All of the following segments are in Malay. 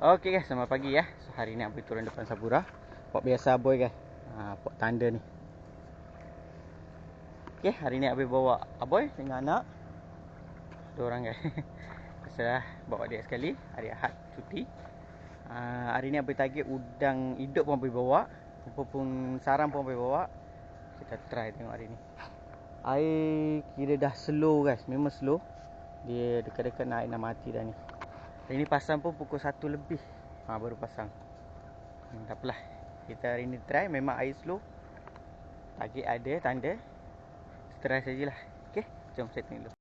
Okey guys, selamat pagi ya. So, hari ni Aboy turun depan Sabura. Buat biasa Aboy guys. Buat tanda ni. Okey, hari ni Aboy bawa Aboy dengan anak. Dua orang guys. Biasalah bawa adik sekali. Hari Ahad cuti. Hari ni Aboy target udang hidup pun Aboy bawa. Pun sarang pun Aboy bawa. Kita try tengok hari ni. Air kira dah slow guys. Memang slow. Dia dekat-dekat nak air nak mati dah ni. Hari ni pasang pun pukul 1 lebih. Baru pasang. Tak apalah. Kita hari ni try. Memang air slow. Target ada tanda. Try sajalah. Okey, jom setting dulu.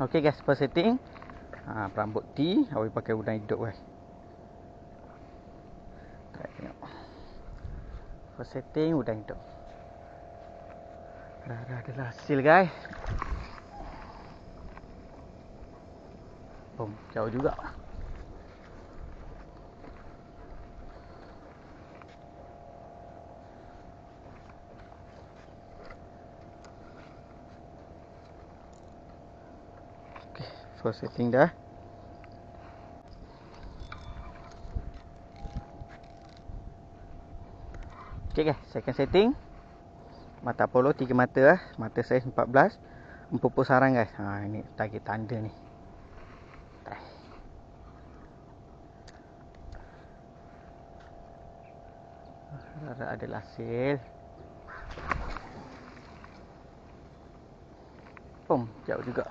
Okey guys, first setting. Perambut T, Aboy pakai udang hidup guys. Try tengok. First setting udang hidup. Dah adalah hasil guys. Jauh juga. Okay, first setting dah. Okay guys, second setting. Mata polo 3 mata. Mata saiz 14. Empuk sarang guys. Ini target tanda ni. Try. Ada hasil. Jauh juga.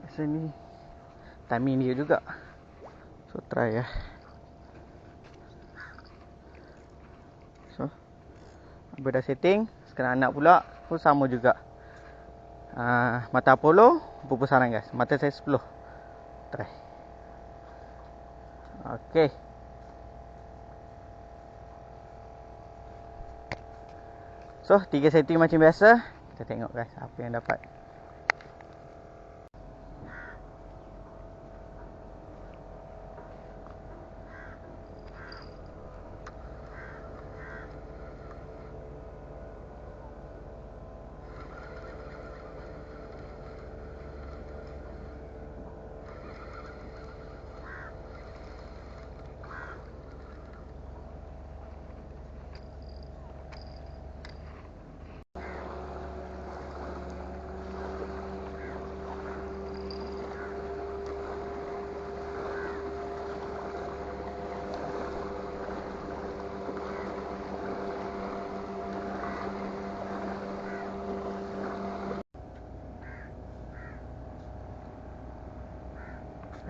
Biasa ni timing dia juga. So try ya. So Aboy dah setting. Sekarang anak pula pun sama juga. Mata Apollo pupus sarang guys. Mata saya 10. Try. Okey. So 3 setting macam biasa. Kita tengok guys apa yang dapat.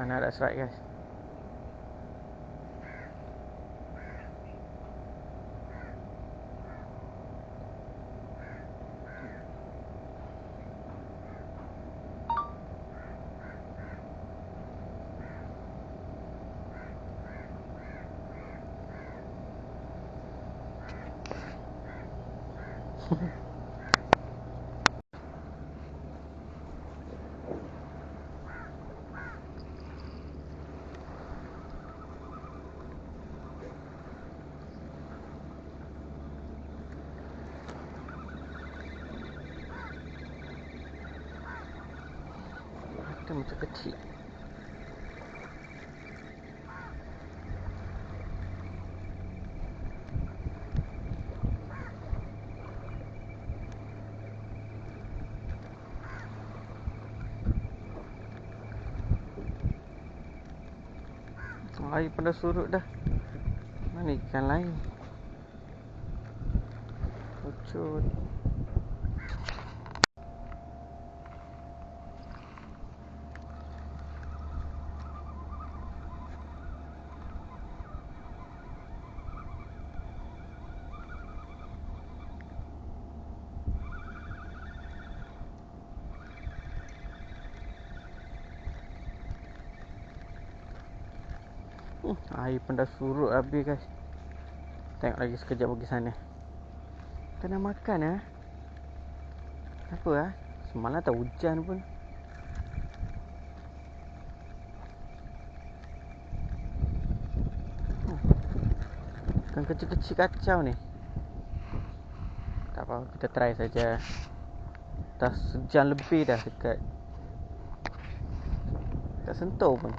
Anak dah strike guys. Mata macam kecil. Air pada surut dah. Mana ikan lain? Ucut. Air pun dah surut habis guys. Tengok lagi sekejap pergi sana. Tak nak makan Apa Semalam tak hujan pun. Yang kecil-kecil kacau ni. Tak apa, kita try saja. Dah sejam lebih dah dekat. Tak sentuh pun.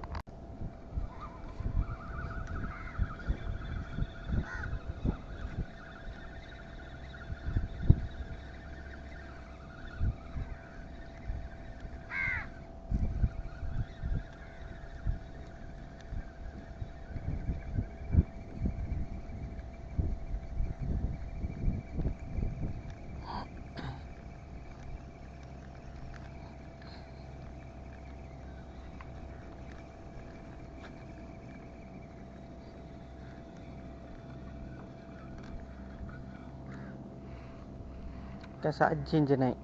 Dah sajin je naik.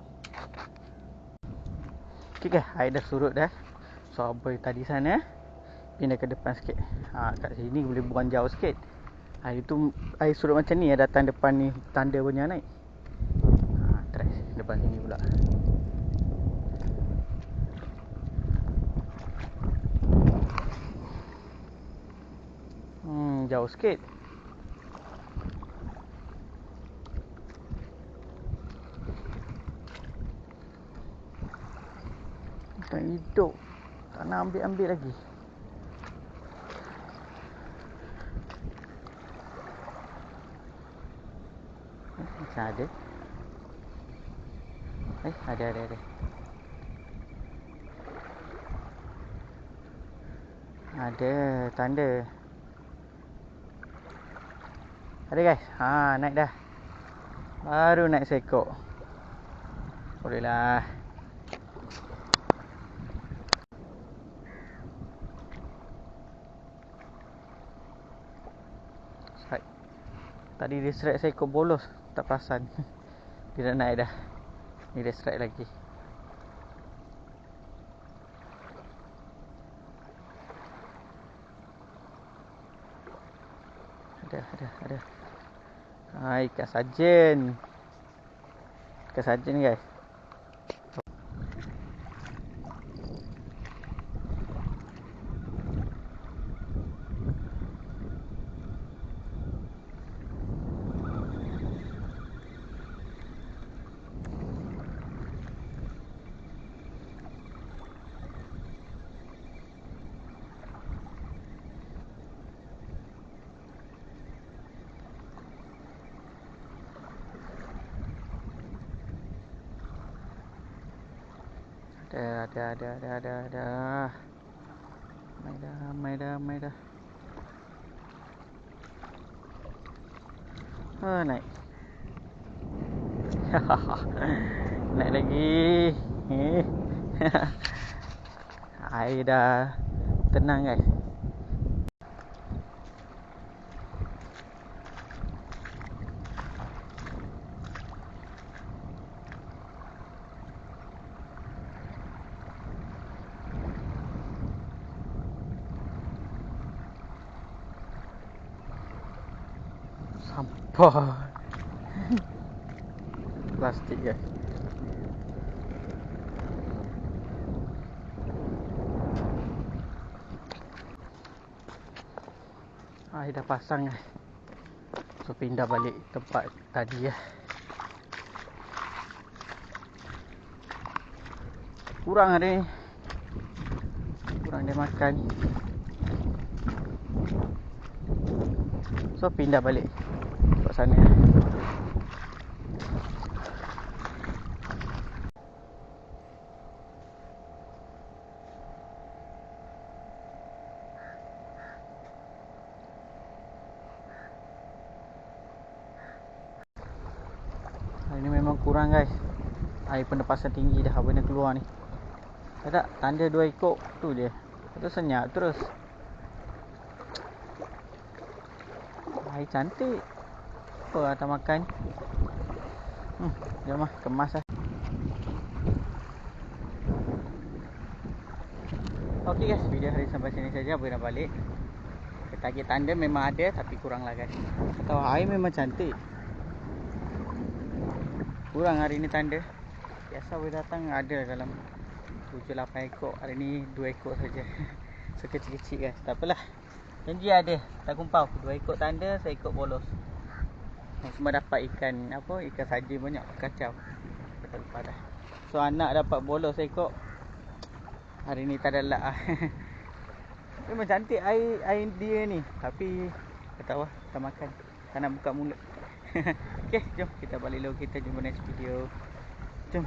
Okay ke? Air dah surut dah. So aboy tadi sana pindah ke depan sikit. Kat sini boleh buang jauh sikit. Air tu air surut macam ni, datang depan ni tanda punya naik. Try depan sini pula. Jauh sikit. Ikan hidup. Tak nak ambil-ambil lagi. Macam ada. Ada. Ada tanda. Ada guys. Naik dah. Baru naik seekor. Boleh lah. Strike. Tadi dia strike seekor bolos. Tak perasan. Dia dah naik dah. Ni dia strike lagi. Ada. Ikan sajen. Ikan sajen guys. Ada. Mai dah. Naik. Naik lagi. Air dah tenang guys. Sampah. Plastik guys. Air dah pasang guys. So pindah balik tempat tadi ya. Kurang hari ni. Kurang dia makan. So pindah balik kat sana. Hari ni memang kurang guys. Air penepasan tinggi dah benda keluar ni. Tak, tanda 2 ekor tu je. Lepas tu senyap terus. Air cantik. Apa tak makan? Jom lah, kemas lah. Ok guys, video hari sampai sini saja. Boleh nak balik. Target tanda memang ada, tapi kurang lah guys. Tahu air memang cantik. Kurang hari ni tanda. Biasa boleh datang ada dalam 7-8 ekor. Hari ni 2 ekor saja. Sekecil-kecil guys. Tak apalah. Janji ada, tak kumpau. 2 ekor tanda, 1 ekor polos. Dan semua dapat ikan apa? Ikan saja banyak, kacau. Tak lupa dah. So anak dapat polos 1 ekor. Hari ni tak ada lah. Memang cantik air dia ni. Tapi tak tahu lah, kita makan. Tak nak buka mulut. Okay, jom kita balik dulu. Kita jumpa next video. Jom.